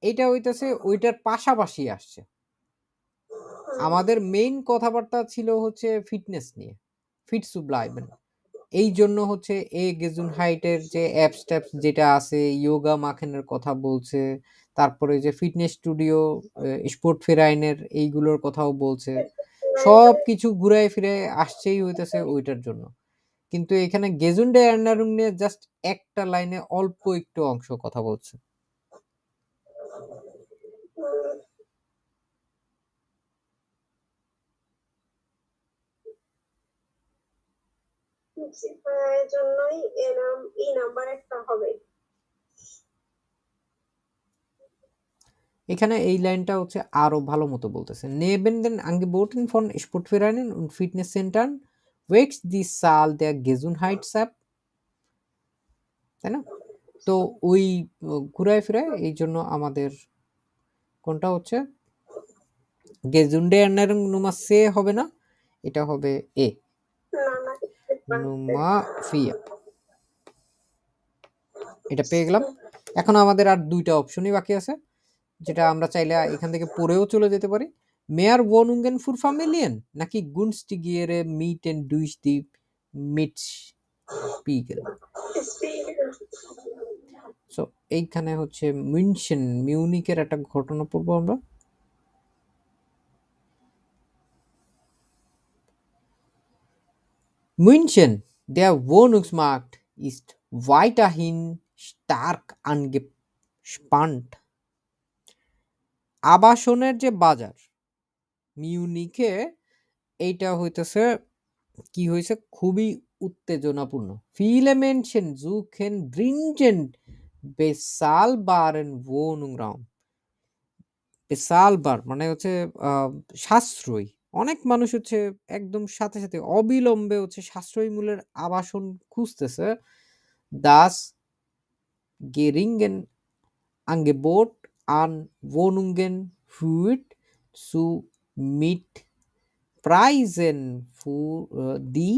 এটা হইতাছে ওইটার পাশাপাশি আসছে আমাদের মেইন কথাবার্তা ছিল হচ্ছে ফিটনেস নিয়ে ফিট টু ব্লাইবেন এই জন্য হচ্ছে Gesundheitের যে অ্যাপস ট্যাপস যেটা আছে ইয়োগা মাখেনের কথা বলছে তারপরে যে ফিটনেস স্টুডিও স্পোর্ট ফেরাইনের এইগুলোর কথাও বলছে সব কিছু ঘুরায় ফিরে আসছেই হইতেছে ওইটার জন্য কিন্তু এখানে gesunde Ernährung নিয়ে জাস্ট একটা লাইনে অল্প একটু অংশ কথা বলছে জন্যই এই নাম্বার একটা হবে এখানে এই লাইনটা হচ্ছে আরো ভালো মতো বলতেছে neben den Angeboten von Sportvereinen und Fitnesszentren wächst die Zahl der Gesundheits-App তাই না তো ওই ঘুরায় ফিরে এই জন্য আমাদের কোনটা হচ্ছে gesunde Ernährung Nummer C হবে না এটা হবে A Nummer 4 এটা পেয়ে গেলাম এখন আমাদের আর দুইটা অপশনই বাকি আছে যেটা আমরা চাইলে এখান থেকে পড়েও চলে যেতে পারি mehr Wohnungen für Familien নাকি günstigere Mieten durch die Mietspiegel so এইখানে হচ্ছে মিউনিকের একটা ঘটনা পড়বো আমরা। München, der Wohnungsmarkt ist weiterhin stark angespannt. আবাসনের যে বাজার মিউনিকে এইটা হইতেছে কি হয়েছে খুবই উত্তেজনাপূর্ণ। Viele Menschen suchen dringend bezahlbaren Wohnraum. বেসালবার মানে হচ্ছে সাশ্রয়ী। অনেক মানুষ হচ্ছে একদম সাথে, সাথে অবিলম্বে হচ্ছে সাশ্রয়ী মূল্যের আবাসন খুঁজতেছে। Das geringen Angebot an Wohnungen führt zu Mietpreisen, die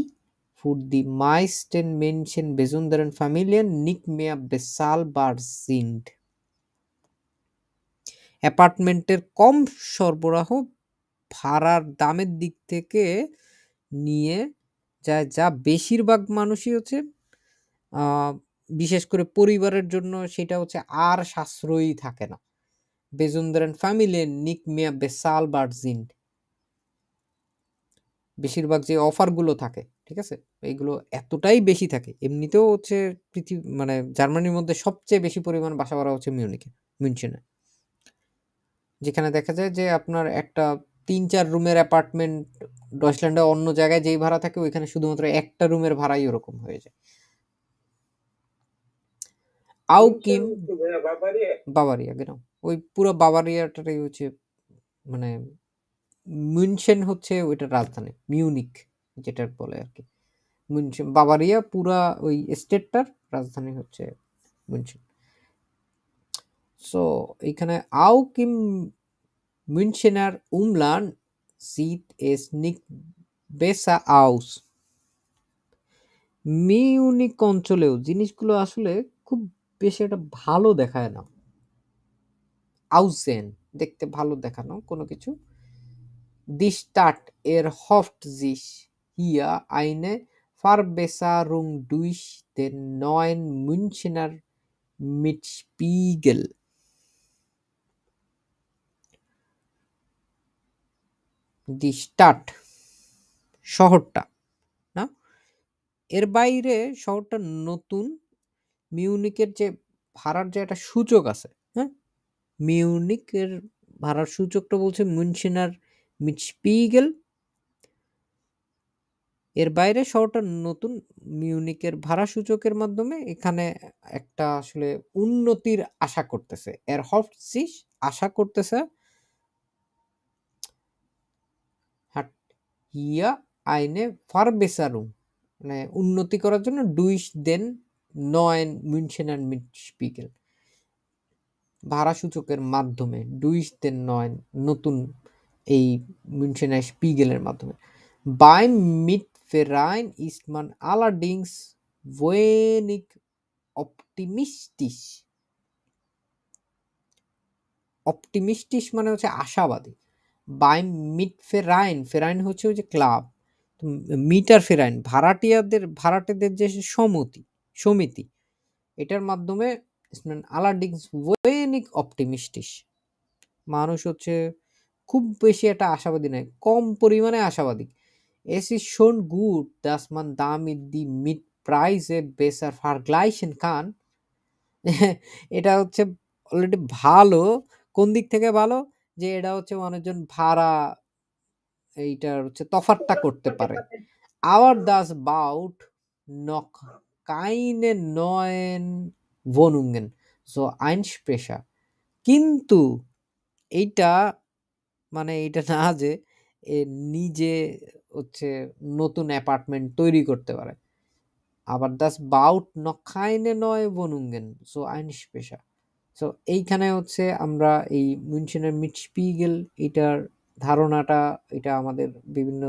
für die meisten Menschen, besonderen Familien, nicht mehr bezahlbar sind. অ্যাপার্টমেন্টের কম সরবরাহ ভাড়ার দামের দিক থেকে নিয়ে যায়, যা বেশিরভাগ মানুষই হচ্ছে বিশেষ করে পরিবারের জন্য সেটা হচ্ছে আর সাশ্রয়ী থাকে না। Besonderen Familien nicht mehr bezahlbar sind. বেশিরভাগ যে অফারগুলো থাকে, ঠিক আছে? এইগুলো এতটাই বেশি থাকে। এমনিতেও হচ্ছে মানে জার্মানির মধ্যে সবচেয়ে বেশি পরিমাণ বাসা ভাড়া হচ্ছে মিউনচেনে। যেখানে দেখা যায় যে আপনার একটা ৩-৪ রুমের অ্যাপার্টমেন্ট ডয়চল্যান্ডে অন্য জায়গায় যেই ভাড়া থাকে ওইখানে শুধুমাত্র একটা রুমের ভাড়াই ওরকম হয়ে যায়। বাভারিয়া genau ওই পুরো বাভারিয়াটাই হচ্ছে মানে মিউনচেন হচ্ছে ওইটার রাজধানী, মিউনিক যেটা বলে আর কি। মিউনচেন বাভারিয়া পুরা ওই স্টেটটার রাজধানী হচ্ছে মিউনচেন। সো এখানে auch im Münchener Umland sieht es nicht besser aus. Munich অঞ্চলেও জিনিসগুলো আসলে খুব বেশি একটা ভালো দেখায় না। আউসেন দেখতে ভালো দেখানো কোনো কিছু। Die Stadt erhofft sich hier eine Verbesserung durch den neuen Münchener Mietspiegel. Die Stadt শহরটা না, এর বাইরে শহরটা নতুন মিউনিকের যে ভাড়ার যে একটা সূচক আছে, হ্যাঁ, মিউনিকের ভাড়ার সূচকটা বলছে মুনশিনার মিটস্পিগেল। এর বাইরে শহরটা নতুন মিউনিকের ভাড়া সূচকের মাধ্যমে এখানে একটা আসলে উন্নতির আশা করতেছে। এর হফসিস আশা করতেছে হিয়া আইনে ফারবেসারুম মানে উন্নতি করার জন্য ডুইশ দেন নয়েন মিউনশিনার মিটস্পিগেল ভাড়া সূচকের মাধ্যমে ডুইশ দেন নয়েন নতুন এই মিউনশিনার স্পিগেলের মাধ্যমে। Beim Mietverein ist man allerdings wenig optimistisch. Optimistisch মানে হচ্ছে আশাবাদী। Beim Mietverein, Verein হচ্ছে ওই যে ক্লাব, মিটার ফেরাইন ভাড়াটেদের যে সমিতি এটার মাধ্যমে allerdings wenig optimistisch মানুষ হচ্ছে খুব বেশি একটা আশাবাদী নয়, কম পরিমাণে আশাবাদী। Es ist schon gut, dass man damit die Mietpreise besser vergleichen kann. এটা হচ্ছে অলরেডি ভালো। কোন দিক থেকে ভালো? যে এটা হচ্ছে মানুষজন ভাড়া এইটার হচ্ছে তফাৎটা করতে পারে। Aber das baut noch keine neuen Wohnungen so Einsprecher. কিন্তু এইটা মানে এটা না যে নিজে হচ্ছে নতুন অ্যাপার্টমেন্ট তৈরি করতে পারে। আবার das baut noch keine neue Wohnungen so Einsprecher. So এইখানে হচ্ছে আমরা এই মিউনশনের মিটস্পিগেল এটার ধারণাটা এটা আমাদের বিভিন্ন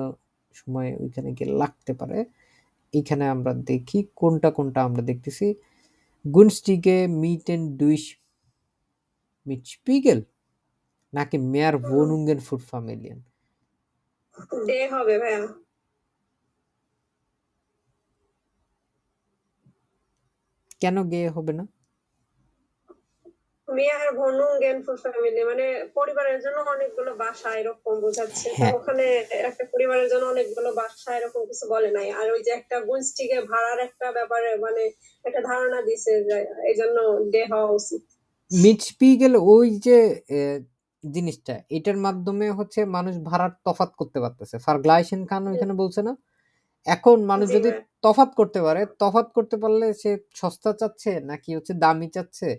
সময় ওইখানে গিয়ে লাগতে পারে। এইখানে আমরা দেখি কোনটা আমরা দেখতেছি। গুনস্টিগে মিটেন দুইশ মিটস্পিগেল নাকি মেয়ার wohnungen für Familien? ডে হবে ভাইয়া। কেন গে হবে না? মেয়ার ভনুঙ্গেনফুর ফ্যামিলি মানে পরিবারের জন্য অনেকগুলো বাসা এরকম বোঝাচ্ছে। তো হ্যাঁ ওখানে একটা পরিবারের জন্য অনেকগুলো বাসা এরকম কিছু বলে নাই। আর ওই যে একটা গুনস্টিকে ভাড়ার একটা ব্যাপারে মানে একটা ধারণা দিছে যে এই জন্য ডে হওয়া উচিত। মিটস্পিগেল ওই যে জিনিসটা এটার মাধ্যমে হচ্ছে মানুষ ভাড়ার তফাৎ করতে পারতেছে। ফারগ্লাইসেন খান ওইখানে বলছে না, এখন মানুষ জি যদি ভাই। তফাৎ করতে পারে, তফাৎ করতে পারলে সে সস্তা চাচ্ছে নাকি হচ্ছে দামি চাচ্ছে,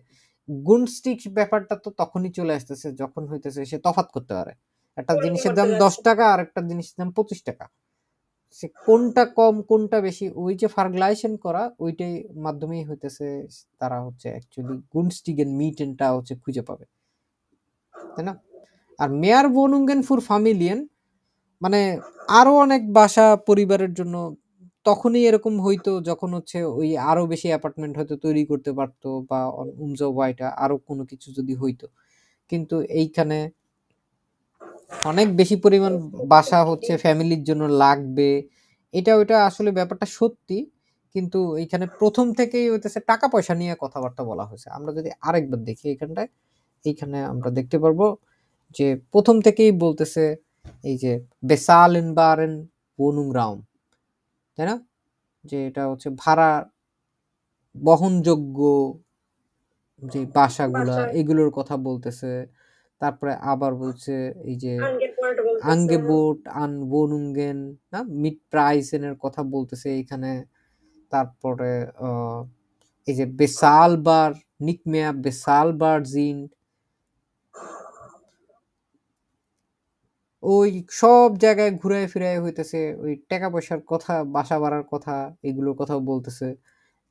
গুনস্টিক ব্যাপারটা তো তখনই চলে আসতেছে যখন হইতেছে সে তফাৎ করতে পারে। একটা তুলনা জিনিসের করতে দাম যাচ্ছে। 10 টাকা আর একটা জিনিসের দাম 25 টাকা, সে কোনটা কম কোনটা বেশি ওই যে ফার্গুলাইজেশন করা ওইটাই মাধ্যমেই হইতেছে, তারা হচ্ছে অ্যাকচুয়ালি গুনস্টিগেন মিটেনটা হচ্ছে খুঁজে পাবে, তাই না? আর মেয়ার ভনুঙ্গেনফুর ফামিলিয়েন মানে আরো অনেক বাসা পরিবারের জন্য তখনই এরকম হইতো যখন হচ্ছে ওই আরো বেশি অ্যাপার্টমেন্ট হয়তো তৈরি করতে পারতো বা উমজো ওয়াইটা আরো কোনো কিছু যদি হইতো, কিন্তু এইখানে অনেক বেশি পরিমাণ বাসা হচ্ছে ফ্যামিলির জন্য লাগবে, এটা ওইটা আসলে ব্যাপারটা সত্যি, কিন্তু এইখানে প্রথম থেকেই হইতেছে টাকা পয়সা নিয়ে কথাবার্তা বলা হয়েছে। আমরা যদি আরেকবার দেখি এখানটায়, এইখানে আমরা দেখতে পারবো যে প্রথম থেকেই বলতেছে এই যে বেসালেন বারেন wohnung রাউম, তাই না, যে এটা হচ্ছে ভাড়া বহনযোগ্য যে বাসাগুলা বাসা এগুলোর কথা বলতেছে। তারপরে আবার বলছে এই যে আনগেটওয়ার্ড বলতেছে। আঙ্গেবোট আন wohnungen না মিট প্রাইসেন এর কথা বলতেছে এইখানে। তারপরে এই যে বেসালবার নিকমেয়া বেসালবার জিন, ওই সব জায়গায় ঘুরায় ফিরায় হইতেছে ওই টাকা পয়সার কথা, বাসা ভাড়ার কথা, এগুলোর কথাও বলতেছে।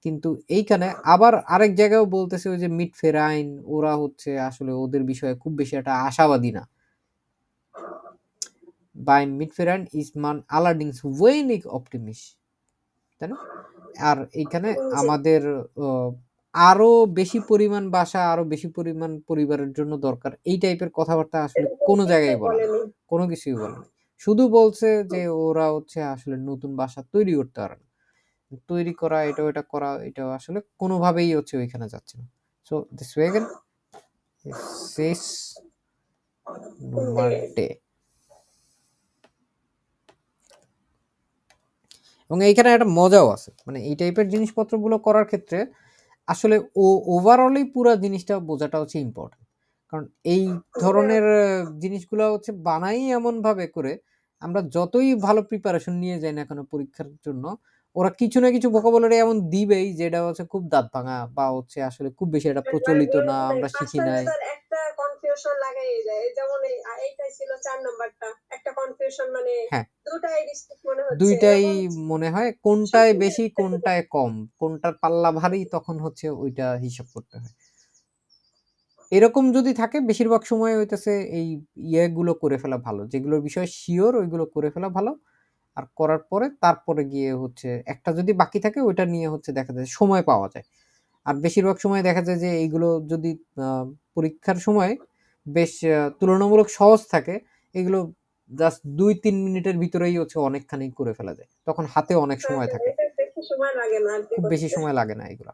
কিন্তু এইখানে আবার আরেক জায়গায়ও বলতেছে ওই যে মিট ফেরাইন ওরা হচ্ছে আসলে ওদের বিষয়ে খুব বেশি একটা আশাবাদী না। বাই মিট ফেরাইন ইজ মান আলারডিংস ওয়েনিক অপটিমিস্ট, তাই না? আর এইখানে জি। আমাদের আরো বেশি পরিমাণ বাসা আরো বেশি পরিমাণ পরিবারের জন্য দরকার, এই টাইপের কথাবার্তা আসলে এরকম কোনো কিছুই জায়গায় বলা নেই, বলেনি। কোনো কিছুই বলা নেই। শুধু বলছে যে ওরা হচ্ছে আসলে নতুন বাসা তৈরি করতে পারে না, তৈরি করা এটা ওটা করা এটাও আসলে কোনোভাবেই হচ্ছে ওইখানে যাচ্ছে না। সো দিস ওয়েগেন শেষ জি। নম্বর ডে। এবং এইখানে একটা মজাও আছে, মানে এই টাইপের জিনিসপত্রগুলো করার ক্ষেত্রে আসলে ওভারঅলই পুরো জিনিসটা বোঝাটা হচ্ছে ইম্পর্টেন্ট। কারণ এই হ্যাঁ। ধরনের জিনিসগুলো হচ্ছে বানাই এমন ভাবে করে আমরা যতই ভালো প্রিপারেশন নিয়ে যাই না কেন পরীক্ষার জন্য, ওরা কিছু না কিছু ভোকাবুলারি এমন দিবেই যেটা হচ্ছে খুব দাঁত ভাঙা বা হচ্ছে আসলে খুব বেশি এটা একবার প্রচলিত না, মানে আমরা শিখি পাঁচটা নাই। মেথড একটা কনফিউশন লাগাই যায়। যেমন এইটাই ছিল 4 নাম্বারটা। একটা কনফিউশন মানে হ্যাঁ, দুটাই ডিস্ট্রিক্ট মনে হচ্ছে দুইটাই এরকম। মনে হয় কোনটায় সত্যি বেশি কোনটায় কম, কোনটার পাল্লা ভারী তখন হচ্ছে ওইটা হিসাব করতে হয়। এরকম যদি থাকে বেশিরভাগ সময় হইতেছে এই ইয়েগুলো করে ফেলা ভালো, যেগুলোর বিষয়ে শিওর ওইগুলো করে ফেলা ভালো। আর করার পরে তারপরে গিয়ে হচ্ছে একটা যদি বাকি থাকে ওইটা নিয়ে হচ্ছে দেখা যায় সময় পাওয়া যায়। আর বেশিরভাগ সময় দেখা যায় যে এইগুলো যদি পরীক্ষার সময় বেশ তুলনামূলক সহজ থাকে, এগুলো জাস্ট ২-৩ মিনিটের ভিতরেই হচ্ছে অনেকখানি করে ফেলা যায়, তখন হাতে অনেক হ্যাঁ, সময় হ্যাঁ, থাকে, এটা বেশি সময় লাগে না আর কি খুব বেশি করতে। সময় লাগে না এগুলো।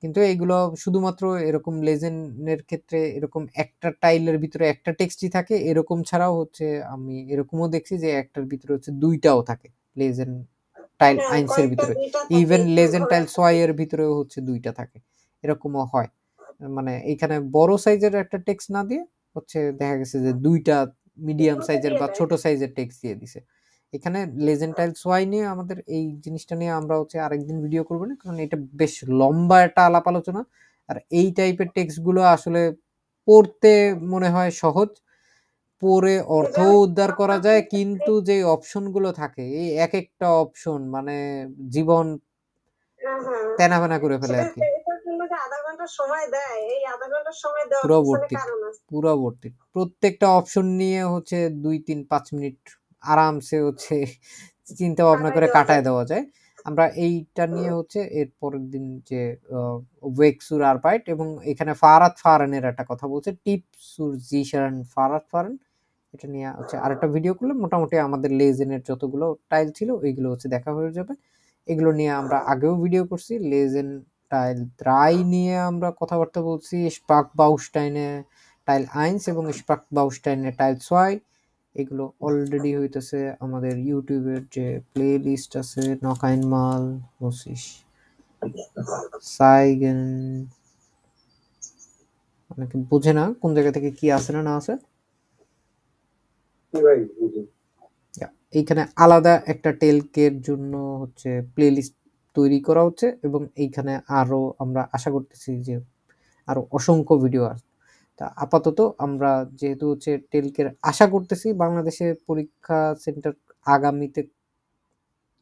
কিন্তু এইগুলো শুধুমাত্র এরকম লেজেন্ডের ক্ষেত্রে এরকম একটা টাইলের ভিতরে একটা টেক্সটই থাকে, এরকম ছাড়াও হচ্ছে আমি এরকমও দেখছি যে একটার ভিতরে হচ্ছে দুইটাও থাকে লেজেন্ড টাইল হ্যাঁ, আইনসের কয়েকটা ভিতরে, দুইটা থাকে ইভেন লেজেন্ড আবার টাইল একটা সোয়াই এর ভিতরেও হচ্ছে দুইটা থাকে, এরকমও হয়। মানে এখানে বড় সাইজের একটা টেক্সট না দিয়ে হচ্ছে দেখা গেছে যে দুইটা মিডিয়াম দুটো সাইজের দিয়ে বা দেয়। ছোট সাইজের টেক্সট দিয়ে দিছে। এখানে লেজেন্ড টাইল সোয়াই নিয়ে আমাদের এই জিনিসটা নিয়ে আমরা হচ্ছে আরেকদিন ভিডিও করবো না, কারণ এটা বেশ লম্বা একটা আলাপ আলোচনা। আর এই টাইপের টেক্সট গুলো আসলে পড়তে মনে হয় সহজ, পড়ে অর্থ এটা উদ্ধার করা যায়, কিন্তু যে অপশন গুলো থাকে এই এক একটা অপশন মানে জীবন হ্যাঁ, হ্যাঁ। তেনা বেনা করে ফেলে আর কি। এটার জন্য যে ০.৫ ঘন্টা সময় দেয়, এই ০.৫ ঘন্টা সময় দেওয়ার পিছনে পুরবর্তী কারণ আছে। পুরবর্তী প্রত্যেকটা অপশন নিয়ে হচ্ছে ২-৩-৫ মিনিট আরামসে হচ্ছে চিন্তা ভাবনা কাটায় করে দেওয়া যায়। কাটায় দেওয়া যায়। আমরা এইটা নিয়ে হচ্ছে এর পরের দিন যে ওয়েকসুর আরবাইট এবং এখানে ফারাত ফারানের একটা কথা বলছে টিপসুর জিশান ফারাত ফারান, এটা নিয়ে হচ্ছে আরেকটা ভিডিও করলে মোটামুটি আমাদের লেজেনের যতগুলো টাইল ছিল ওইগুলো হচ্ছে দেখা হয়ে যাবে। এগুলো নিয়ে আমরা আগেও ভিডিও করছি, লেজেন টাইল 3 নিয়ে আমরা কথাবার্তা বলছি, স্পার্ক-বাউস্টাইনে টাইল 1 এবং স্পার্ক-বাউস্টাইনে টাইল 2। এগুলো অলরেডি হইতেছে আমাদের ইউটিউবের যে প্লে লিস্ট আছে, নক আইনমাল, মুসিস, সাইগেন। অনেকে বোঝে না কোন জায়গা থেকে কি আছে না আছে। এইখানে আলাদা একটা টেলকের জন্য হচ্ছে প্লে লিস্ট তৈরি করা হচ্ছে, এবং এইখানে আরো আমরা আশা করতেছি যে আরো অসংখ্য ভিডিও আসবে। তা আপাতত আমরা যেহেতু হচ্ছে টেলকের আশা করতেছি বাংলাদেশে পরীক্ষা সেন্টার আগামীতে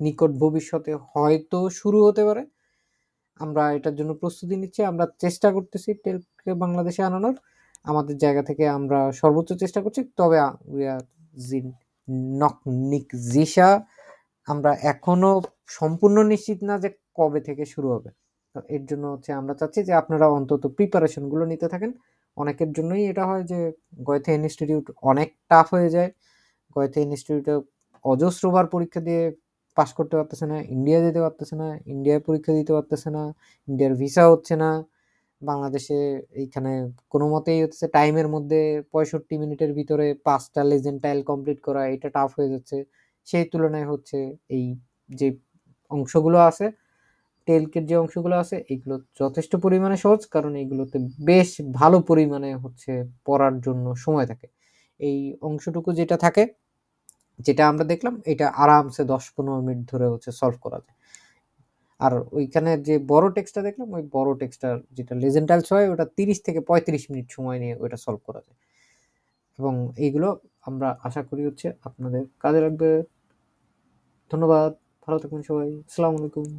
নিকট ভবিষ্যতে হয়তো শুরু হতে পারে। আমরা এটার জন্য প্রস্তুতি নিচ্ছি, আমরা চেষ্টা করতেছি টেলকে বাংলাদেশে আনানোর। আমাদের জায়গা থেকে আমরা সর্বোচ্চ চেষ্টা করছি। তবে জিসা আমরা এখনো সম্পূর্ণ নিশ্চিত না যে কবে থেকে শুরু হবে। তো এর জন্য হচ্ছে আমরা চাচ্ছি যে আপনারা অন্তত প্রিপারেশন গুলো নিতে থাকেন। অনেকের জন্যই এটা হয় যে গয়েথে ইনস্টিটিউট অনেক টাফ হয়ে যায়। গয়েথে ইনস্টিটিউটে অজস্রবার পরীক্ষা দিয়ে পাস করতে পারতেছে না, ইন্ডিয়া যেতে পারতেছে না, ইন্ডিয়ায় পরীক্ষা দিতে পারতেছে না, ইন্ডিয়ার ভিসা হচ্ছে না। বাংলাদেশে এইখানে কোনো মতেই হচ্ছে টাইমের মধ্যে 65 মিনিটের ভিতরে 5টা লেজেন্ড টাইল কমপ্লিট করা এটা টাফ হয়ে যাচ্ছে। সেই তুলনায় হচ্ছে এই যে অংশগুলো আছে, টেলকের যে অংশগুলো আছে, এগুলো যথেষ্ট পরিমাণে সহজ, কারণ এইগুলোতে বেশ ভালো পরিমাণে হচ্ছে পড়ার জন্য সময় থাকে। এই অংশটুকু যেটা থাকে, যেটা আমরা দেখলাম, এটা আরামসে 10-15 মিনিট ধরে হচ্ছে সলভ করা যায়। আর ওইখানে যে বড় টেক্সটটা দেখলাম, ওই বড় টেক্সটটা যেটা লেজেন্ড টাইলস হয়, ওটা 30 থেকে 35 মিনিট সময় নিয়ে ওইটা সলভ করা যায়। এবং এইগুলো আমরা আশা করি হচ্ছে আপনাদের কাজে লাগবে। ধন্যবাদ, ভালো থাকবেন সবাই, আসসালামু আলাইকুম।